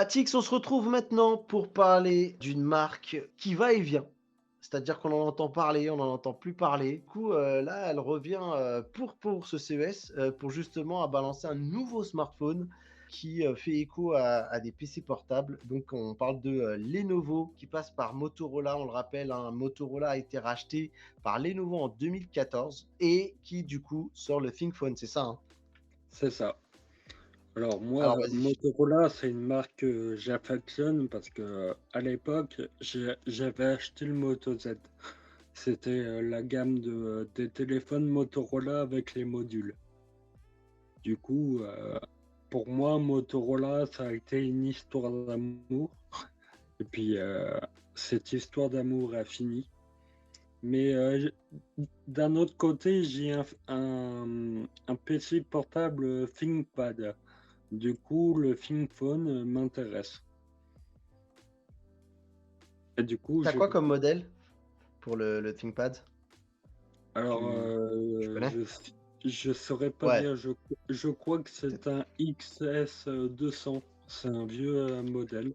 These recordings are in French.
Tix, on se retrouve maintenant pour parler d'une marque qui va et vient. C'est-à-dire qu'on en entend parler, on n'en entend plus parler. Du coup, là, elle revient pour ce CES, pour justement à balancer un nouveau smartphone qui fait écho à des PC portables. Donc, on parle de Lenovo qui passe par Motorola. On le rappelle, hein, Motorola a été racheté par Lenovo en 2014 et qui, du coup, sort le ThinkPhone. C'est ça, hein? C'est ça. Alors moi, Alors, vas-y. Motorola, c'est une marque que j'affectionne parce que à l'époque, j'avais acheté le Moto Z. C'était la gamme des téléphones Motorola avec les modules. Du coup, pour moi, Motorola, ça a été une histoire d'amour. Et puis, cette histoire d'amour a fini. Mais d'un autre côté, j'ai un PC portable ThinkPad. Du coup, le ThinkPhone m'intéresse. Et du coup, T'as je, quoi comme modèle pour le ThinkPad? alors, Tu connais? je saurais pas Ouais, dire. Je crois que c'est peut-être. un XS 200. C'est un vieux modèle.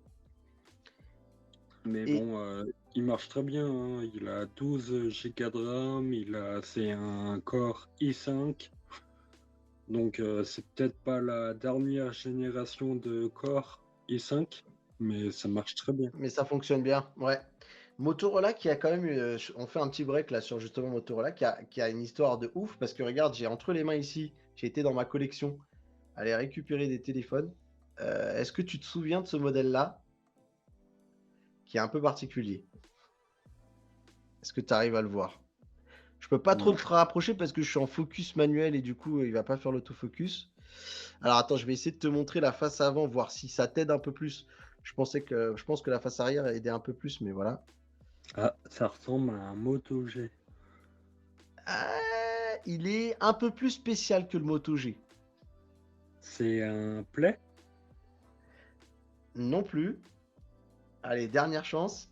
Mais Et bon, il marche très bien, hein. Il a 12 Go de RAM. C'est un Core i5. Donc, c'est peut-être pas la dernière génération de Core i5, mais ça marche très bien. mais ça fonctionne bien, ouais. Motorola qui a quand même eu, on fait un petit break là sur justement Motorola qui a une histoire de ouf parce que regarde, j'ai entre les mains ici, j'ai été dans ma collection aller récupérer des téléphones. Est-ce que tu te souviens de ce modèle-là qui est un peu particulier? Est-ce que tu arrives à le voir? Je peux pas trop Non. te rapprocher parce que je suis en focus manuel et du coup, il va pas faire l'autofocus. Alors attends, je vais essayer de te montrer la face avant, voir si ça t'aide un peu plus. Je pense que la face arrière aidait un peu plus, mais voilà. Ah, ça ressemble à un Moto G. Il est un peu plus spécial que le Moto G. C'est un Play? Non plus. Allez, dernière chance.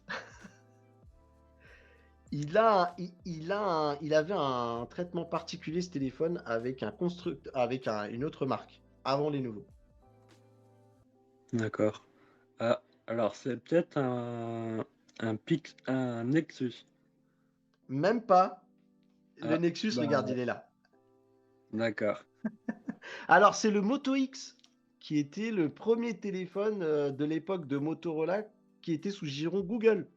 Il avait un traitement particulier ce téléphone avec une autre marque avant les nouveaux. D'accord. Ah, alors c'est peut-être un Nexus. Même pas. Le Ah, Nexus, regarde, bah, il est là. d'accord. Alors, c'est le Moto X qui était le premier téléphone de l'époque de Motorola qui était sous giron Google.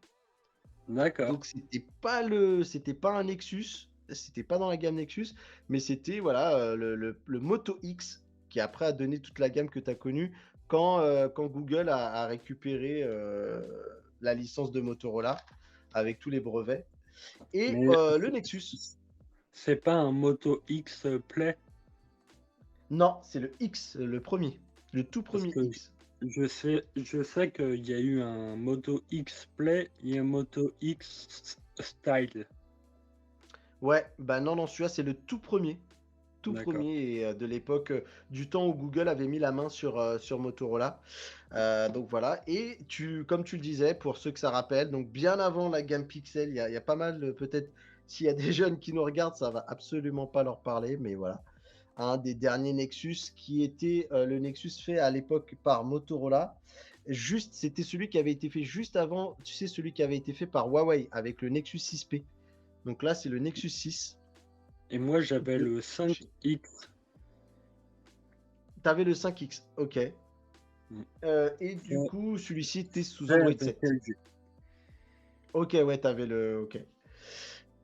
D'accord. Donc c'était pas un Nexus, c'était pas dans la gamme Nexus, mais c'était voilà, le Moto X qui après a donné toute la gamme que tu as connue quand Google a récupéré, la licence de Motorola avec tous les brevets et Mais le Nexus. c'est pas un Moto X Play? Non, c'est le X, le premier, le tout Parce premier que X. je sais qu'il y a eu un Moto X Play et un Moto X Style. Ouais, bah non, non, celui-là, c'est le tout D'accord. premier et de l'époque, du temps où Google avait mis la main sur Motorola. Donc voilà et comme tu le disais, pour ceux que ça rappelle, donc bien avant la gamme Pixel, il y a pas mal, peut-être s'il y a des jeunes qui nous regardent, ça va absolument pas leur parler, mais voilà. Un des derniers Nexus qui était, le Nexus fait à l'époque par Motorola. Juste c'était celui qui avait été fait juste avant, tu sais, celui qui avait été fait par Huawei avec le Nexus 6P. Donc là, c'est le Nexus 6. Et moi j'avais De le ch 5X. Tu le 5X, OK. Mm. Et du Fait coup, celui-ci était sous fait Android avec 7. LG. OK, ouais, t'avais le OK.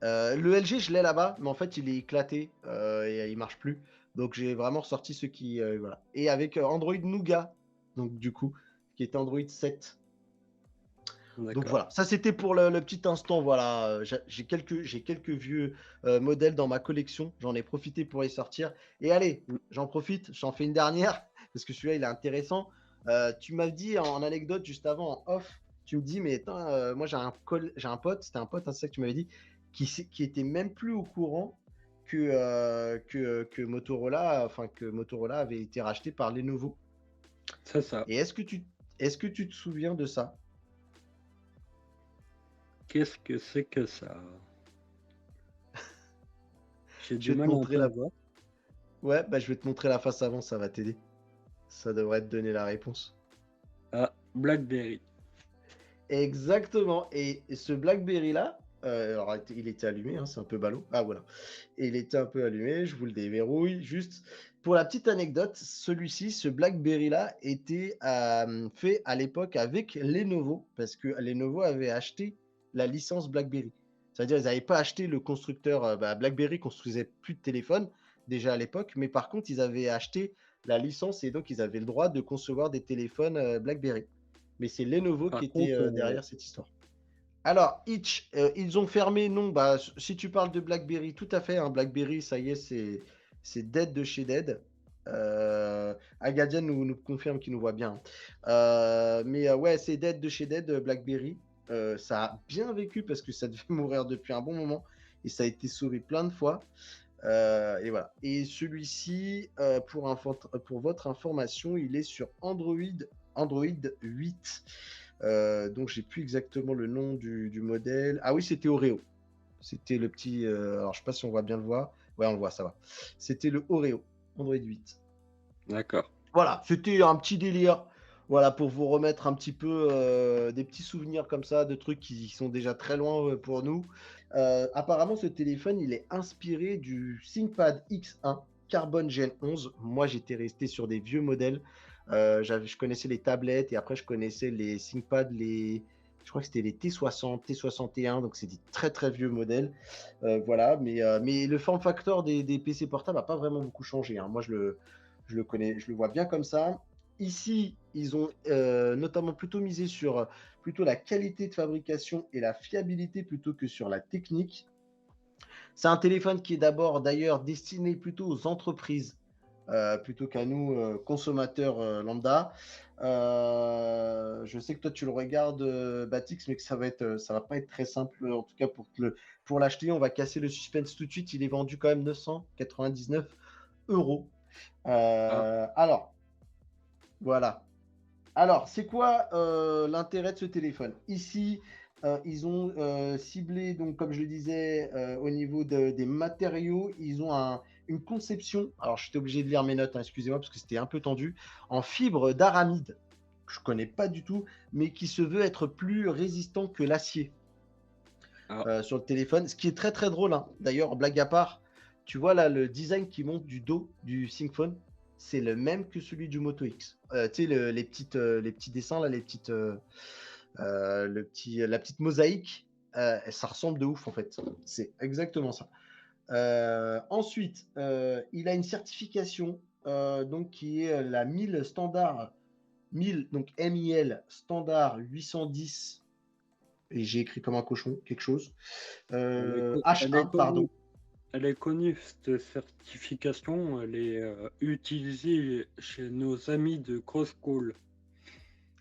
Le LG, je l'ai là-bas, mais en fait, il est éclaté, et il marche plus. Donc j'ai vraiment ressorti ceux qui, voilà et avec, Android Nougat, donc du coup, qui était Android 7. Donc D'accord. voilà, ça c'était pour le petit instant, voilà, j'ai quelques vieux, modèles dans ma collection. J'en ai profité pour les sortir et allez, Mm. j'en profite, j'en fais une dernière parce que celui-là, il est intéressant. Tu m'as dit en anecdote juste avant, en off, tu me dis: «Mais attends, moi j'ai un pote», c'était un pote, hein, c'est ça que tu m'avais dit, qui était même plus au courant que Motorola avait été racheté par Lenovo C'est ça. et est-ce que tu te souviens de ça? Qu'est-ce que c'est que ça? J'ai Je du vais te mal un montrer peu à la voir. Ouais, bah, je vais te montrer la face avant, ça va t'aider. Ça devrait te donner la réponse. Ah, BlackBerry. Exactement. Et ce BlackBerry-là, alors il était allumé, hein, c'est un peu ballot. Ah voilà. Et il était un peu allumé, je vous le déverrouille. Juste pour la petite anecdote, celui-ci, ce BlackBerry-là, était fait à l'époque avec Lenovo, parce que Lenovo avait acheté la licence BlackBerry. C'est-à-dire, ils n'avaient pas acheté le constructeur. BlackBerry construisait plus de téléphones déjà à l'époque, mais par contre, ils avaient acheté la licence et donc ils avaient le droit de concevoir des téléphones BlackBerry. Mais c'est Lenovo qui Par était contre, derrière cette histoire. Alors, Itch, ils ont fermé, non, si tu parles de BlackBerry, tout à fait, hein, BlackBerry, ça y est, c'est dead de chez dead. Agadia nous confirme qu'il nous voit bien. Mais ouais, c'est dead de chez dead, BlackBerry. Ça a bien vécu parce que ça devait mourir depuis un bon moment et ça a été sauvé plein de fois. Et voilà. Et celui-ci, pour votre information, il est sur Android 8. Donc j'ai plus exactement le nom du modèle. Ah oui, c'était Oreo. C'était le petit. Alors je sais pas si on va bien le voir. Ouais, on le voit, ça va. C'était le Oreo, Android 8. d'accord. Voilà, c'était un petit délire. Voilà, pour vous remettre un petit peu des petits souvenirs comme ça, de trucs qui sont déjà très loin pour nous. Apparemment, ce téléphone, il est inspiré du ThinkPad X1 Carbon Gen 11. Moi, j'étais resté sur des vieux modèles. Je connaissais les tablettes et après, je connaissais les ThinkPad, je crois que c'était les T60, T61, donc c'est des très très vieux modèles. Voilà, mais le form factor des PC portables n'a pas vraiment beaucoup changé, hein. Moi, je le connais, je le vois bien comme ça. Ici, ils ont notamment plutôt misé sur plutôt la qualité de fabrication et la fiabilité plutôt que sur la technique. C'est un téléphone qui est d'abord d'ailleurs destiné plutôt aux entreprises plutôt qu'à nous consommateurs lambda. Je sais que toi tu le regardes Batix, mais que ça va pas être très simple en tout cas pour l'acheter. On va casser le suspense tout de suite. Il est vendu quand même 999 €. Ah, Alors, voilà. Alors, c'est quoi l'intérêt de ce téléphone? Ici, ils ont ciblé, donc, comme je le disais, au niveau des matériaux, ils ont une conception. Alors, j'étais obligé de lire mes notes, hein, excusez-moi, parce que c'était un peu tendu. En fibre d'aramide, que je connais pas du tout, mais qui se veut être plus résistant que l'acier ah, sur le téléphone, ce qui est très très drôle, hein. D'ailleurs, blague à part, tu vois là le design qui monte du dos du ThinkPhone, c'est le même que celui du Moto X. Tu sais, les petits dessins là, la petite mosaïque, ça ressemble de ouf en fait. C'est exactement ça. Ensuite, il a une certification donc qui est la 1000 standard, 1000 donc MIL standard 810, et j'ai écrit comme un cochon quelque chose. elle est H1, connue. pardon. Elle est connue, cette certification. Elle est utilisée chez nos amis de Crosscall.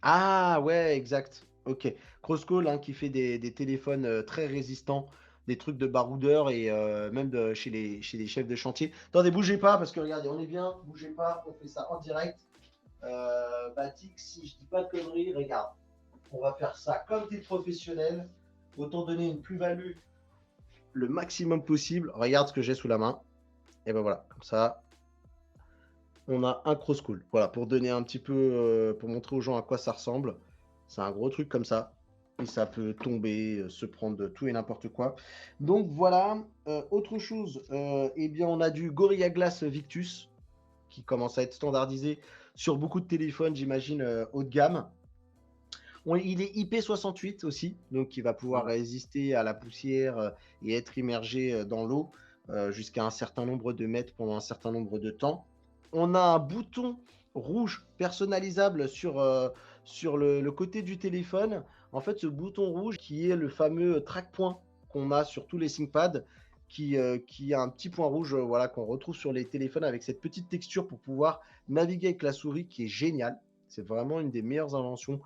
Ah ouais, exact. Ok. Crosscall, hein, qui fait des téléphones très résistants, des trucs de baroudeurs et même chez les chefs de chantier. Attendez, bougez pas parce que regardez, on est bien, bougez pas, on fait ça en direct. Batik, si je dis pas de conneries, regarde, on va faire ça comme des professionnels. Autant donner une plus-value le maximum possible. Regarde ce que j'ai sous la main. Et ben voilà, comme ça, on a un cross-call. Voilà, pour donner un petit peu, pour montrer aux gens à quoi ça ressemble. C'est un gros truc comme ça. Et ça peut tomber, se prendre de tout et n'importe quoi. Donc voilà. Autre chose, eh bien, on a du Gorilla Glass Victus qui commence à être standardisé sur beaucoup de téléphones, j'imagine, haut de gamme. Il est IP68 aussi, donc il va pouvoir Ah, résister à la poussière et être immergé dans l'eau jusqu'à un certain nombre de mètres pendant un certain nombre de temps. On a un bouton rouge personnalisable sur le côté du téléphone. En fait, ce bouton rouge qui est le fameux track point qu'on a sur tous les ThinkPad, qui a un petit point rouge voilà, qu'on retrouve sur les téléphones avec cette petite texture pour pouvoir naviguer avec la souris qui est géniale. C'est vraiment une des meilleures inventions.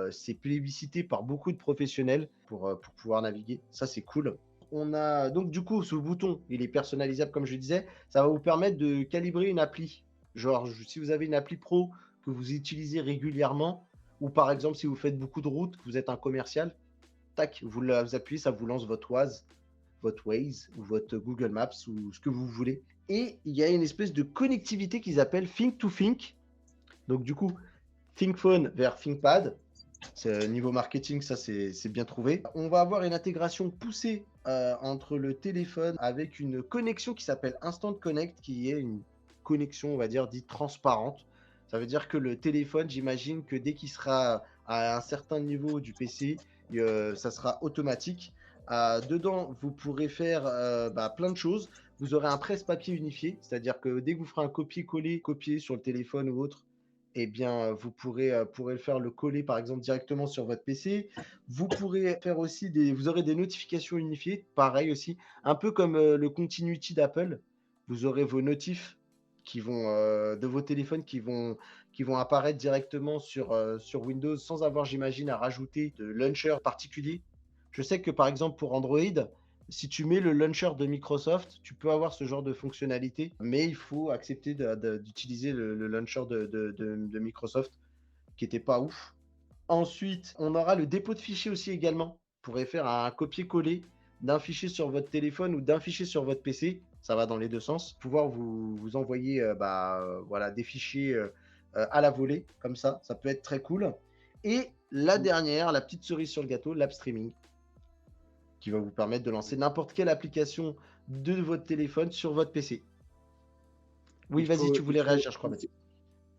C'est plébiscité par beaucoup de professionnels pour pouvoir naviguer. Ça, c'est cool. On a donc du coup ce bouton, il est personnalisable comme je disais. Ça va vous permettre de calibrer une appli. Genre, si vous avez une appli pro que vous utilisez régulièrement, ou par exemple si vous faites beaucoup de routes, que vous êtes un commercial, tac, vous appuyez, ça vous lance votre Waze ou votre Google Maps ou ce que vous voulez. Et il y a une espèce de connectivité qu'ils appellent Think to Think. Donc du coup, ThinkPhone vers ThinkPad. Niveau marketing, ça c'est bien trouvé. On va avoir une intégration poussée entre le téléphone avec une connexion qui s'appelle Instant Connect, qui est une connexion, on va dire, dite transparente. Ça veut dire que le téléphone, j'imagine que dès qu'il sera à un certain niveau du PC, ça sera automatique. Dedans, vous pourrez faire plein de choses. Vous aurez un presse-papier unifié, c'est-à-dire que dès que vous ferez un copier-coller, copier sur le téléphone ou autre, eh bien, vous pourrez le faire le coller, par exemple, directement sur votre PC. Vous pourrez faire aussi vous aurez des notifications unifiées, pareil aussi, un peu comme le Continuity d'Apple. Vous aurez vos notifs de vos téléphones qui vont apparaître directement sur Windows sans avoir, j'imagine, à rajouter de launcher particulier. Je sais que, par exemple, pour Android, si tu mets le launcher de Microsoft, tu peux avoir ce genre de fonctionnalité, mais il faut accepter d'utiliser le launcher de Microsoft, qui n'était pas ouf. Ensuite, on aura le dépôt de fichiers aussi également. Vous pourrez faire un copier-coller d'un fichier sur votre téléphone ou d'un fichier sur votre PC. Ça va dans les deux sens. Pouvoir vous envoyer voilà, des fichiers à la volée, comme ça peut être très cool. Et la dernière, la petite cerise sur le gâteau, l'app streaming, qui va vous permettre de lancer n'importe quelle application de votre téléphone sur votre PC. Oui, Il vas-y, faut, tu il voulais faut, réagir, je crois, Mathieu.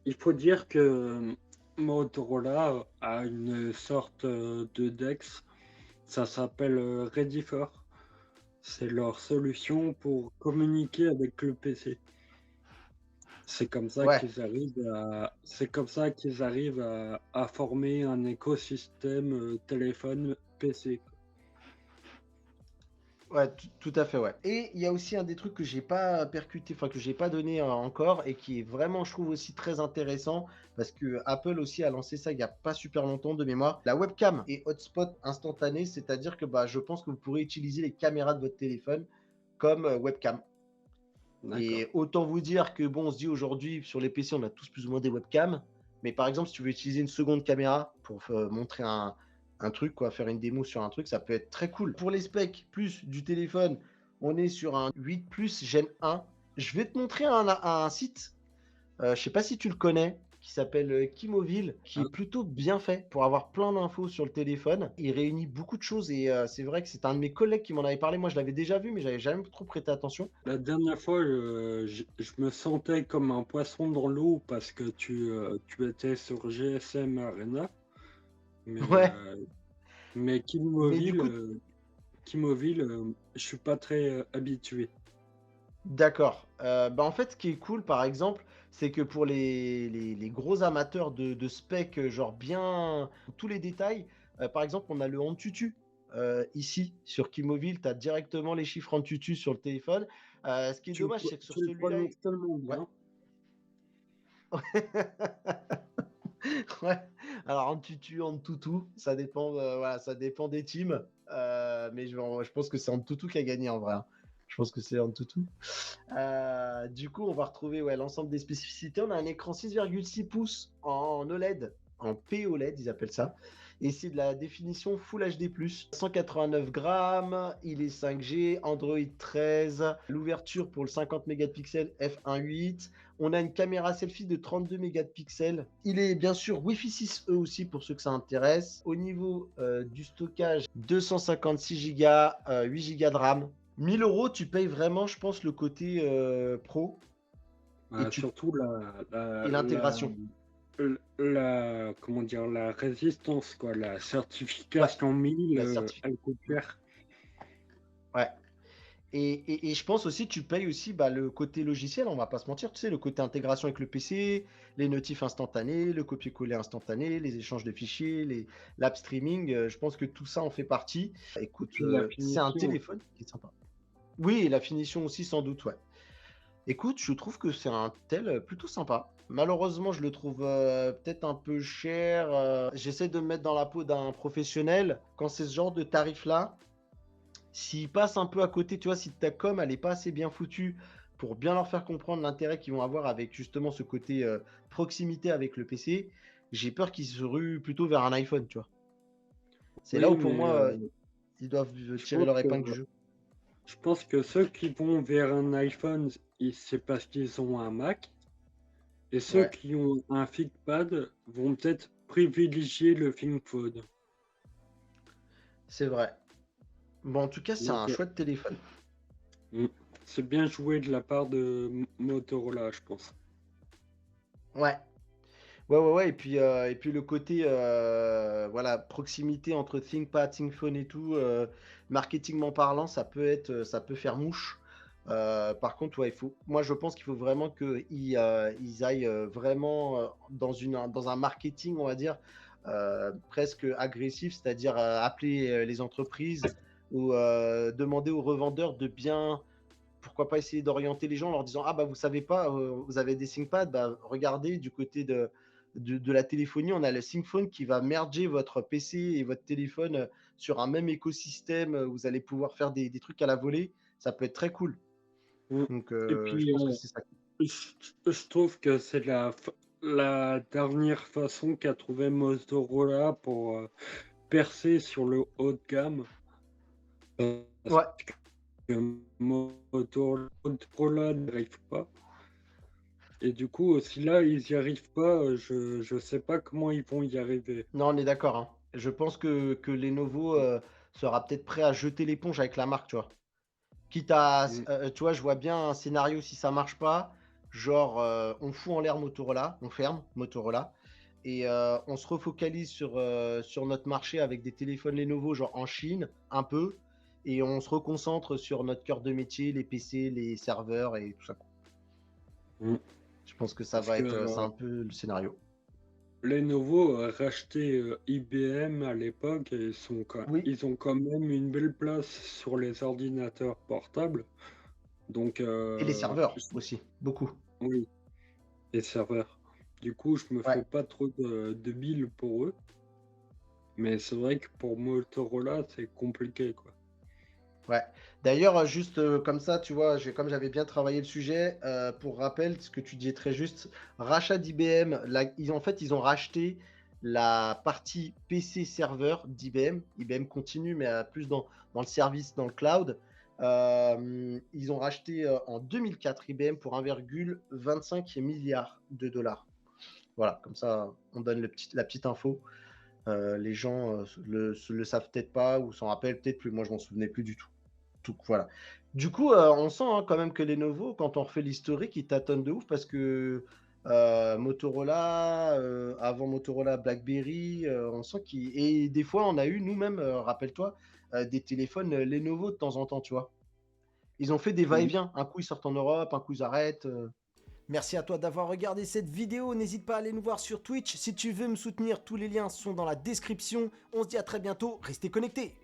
il faut dire que Motorola a une sorte de DeX, ça s'appelle Ready4. C'est leur solution pour communiquer avec le PC. Ouais, C'est comme ça qu'ils arrivent à former un écosystème téléphone PC. ouais, tout à fait, ouais. Et il y a aussi un des trucs que j'ai pas percuté, enfin que j'ai pas donné encore et qui est vraiment, je trouve aussi très intéressant parce que Apple aussi a lancé ça il y a pas super longtemps de mémoire. La webcam et hotspot instantané, c'est-à-dire que je pense que vous pourrez utiliser les caméras de votre téléphone comme webcam. D'accord. Et autant vous dire que bon, on se dit aujourd'hui sur les PC, on a tous plus ou moins des webcams. Mais par exemple, si tu veux utiliser une seconde caméra pour montrer un truc, quoi, faire une démo sur un truc, ça peut être très cool. Pour les specs plus du téléphone, on est sur un 8 Plus Gen 1. Je vais te montrer un site, je sais pas si tu le connais, qui s'appelle Kimoville, qui est Ah, plutôt bien fait pour avoir plein d'infos sur le téléphone. Il réunit beaucoup de choses et c'est vrai que c'est un de mes collègues qui m'en avait parlé. Moi, je l'avais déjà vu, mais j'avais jamais trop prêté attention. la dernière fois, je me sentais comme un poisson dans l'eau parce que tu étais sur GSM Arena, mais, Ouais, mais mais du coup, Kimoville, je suis pas très habitué. d'accord. En fait, ce qui est cool, par exemple, c'est que pour les gros amateurs de specs, genre bien tous les détails, par exemple, on a le Antutu ici sur Kimoville, tu as directement les chiffres Antutu sur le téléphone. Ce qui est dommage, c'est que sur Tu le celui-là, prononces tellement ouais. bien. Ouais. Alors Antutu, Antutu, ça dépend, voilà, ça dépend des teams. Mais je pense que c'est Antutu qui a gagné en vrai, hein. Je pense que c'est Antutu. Du coup, on va retrouver ouais, l'ensemble des spécificités. On a un écran 6,6 pouces en OLED, en POLED, ils appellent ça. Et c'est de la définition Full HD+. 189 grammes, il est 5G, Android 13, l'ouverture pour le 50 mégapixels f1.8. On a une caméra selfie de 32 mégapixels. Il est bien sûr Wi-Fi 6E aussi pour ceux que ça intéresse. Au niveau du stockage, 256 Go, 8 Go de RAM. 1 000 euros, tu payes vraiment, je pense, le côté pro et, Surtout et l'intégration. comment dire, la résistance, quoi, la Ouais, certification 1000, la certif. elle coûte cher. Ouais. Et je pense aussi, tu payes aussi le côté logiciel, on va pas se mentir, tu sais, le côté intégration avec le PC, les notifs instantanés, le copier-coller instantané, les échanges de fichiers, l'app streaming, je pense que tout ça en fait partie. Et Écoute, puis la c'est un finition. téléphone qui est sympa. Oui, et la finition aussi, sans doute, ouais. Écoute, je trouve que c'est un tel plutôt sympa. Malheureusement, je le trouve peut-être un peu cher. J'essaie de me mettre dans la peau d'un professionnel. Quand c'est ce genre de tarif-là, s'ils passent un peu à côté, tu vois, si ta com, elle est pas assez bien foutue pour bien leur faire comprendre l'intérêt qu'ils vont avoir avec justement ce côté proximité avec le PC, j'ai peur qu'ils se ruent plutôt vers un iPhone, tu vois. C'est là Oui, où pour mais moi, ils doivent je tirer pense leur que épingle du jeu. je pense que ceux qui vont vers un iPhone, c'est parce qu'ils ont un Mac. Et ceux Ouais, qui ont un ThinkPad vont peut-être privilégier le ThinkPhone. c'est vrai. Bon, en tout cas, c'est Donc, un chouette téléphone. mmh, c'est bien joué de la part de Motorola, je pense. Ouais. Ouais, et puis le côté, voilà, proximité entre ThinkPad, ThinkPhone et tout, marketingment parlant, ça peut faire mouche. Par contre, ouais, moi, je pense qu'il faut vraiment qu'ils ils aillent vraiment dans un marketing, on va dire, presque agressif, c'est-à-dire appeler les entreprises ou demander aux revendeurs de bien, pourquoi pas essayer d'orienter les gens en leur disant: ah bah vous savez pas, vous avez des ThinkPad, bah regardez du côté de la téléphonie, on a le ThinkPhone qui va merger votre PC et votre téléphone sur un même écosystème. Vous allez pouvoir faire des trucs à la volée. Ça peut être très cool. Mmh. Donc Et je puis, pense que c'est ça. je trouve que c'est la dernière façon qu'a trouvé Motorola pour percer sur le haut de gamme. Parce Ouais, que Motorola n'y arrive pas. Et du coup, si là, ils n'y arrivent pas, je sais pas comment ils vont y arriver. non, on est d'accord, hein. Je pense que Lenovo sera peut-être prêt à jeter l'éponge avec la marque, tu vois. Quitte à, Mmh, tu vois, je vois bien un scénario si ça marche pas, genre on fout en l'air Motorola, on ferme Motorola et on se refocalise sur notre marché avec des téléphones Lenovo, genre en Chine, un peu, et on se reconcentre sur notre cœur de métier, les PC, les serveurs et tout ça. mmh. Je pense que ça Parce va que être, c'est un peu le scénario. Lenovo a racheté IBM à l'époque et Oui, ils ont quand même une belle place sur les ordinateurs portables. Donc, et les serveurs aussi, beaucoup. oui, les serveurs. Du coup, je me Ouais. fais pas trop de billes pour eux. Mais c'est vrai que pour Motorola, c'est compliqué, quoi. Ouais. D'ailleurs, juste comme ça, tu vois, comme j'avais bien travaillé le sujet, pour rappel, ce que tu dis est très juste, rachat d'IBM, en fait, ils ont racheté la partie PC serveur d'IBM. IBM continue, mais plus dans le service, dans le cloud. Ils ont racheté en 2004 IBM pour 1,25 milliard de dollars. Voilà, comme ça, on donne la petite info. Les gens le savent peut-être pas ou s'en rappellent peut-être plus. Moi, je m'en souvenais plus du tout. Voilà. Du coup, on sent hein, quand même que Lenovo, quand on refait l'historique, ils tâtonnent de ouf parce que Motorola, avant Motorola, BlackBerry, on sent qu'ils. Et des fois, on a eu nous-mêmes, rappelle-toi, des téléphones Lenovo de temps en temps, tu vois. Ils ont fait des Mmh. va-et-vient. Un coup, ils sortent en Europe, un coup, ils arrêtent. Merci à toi d'avoir regardé cette vidéo. N'hésite pas à aller nous voir sur Twitch. Si tu veux me soutenir, tous les liens sont dans la description. On se dit à très bientôt. Restez connectés.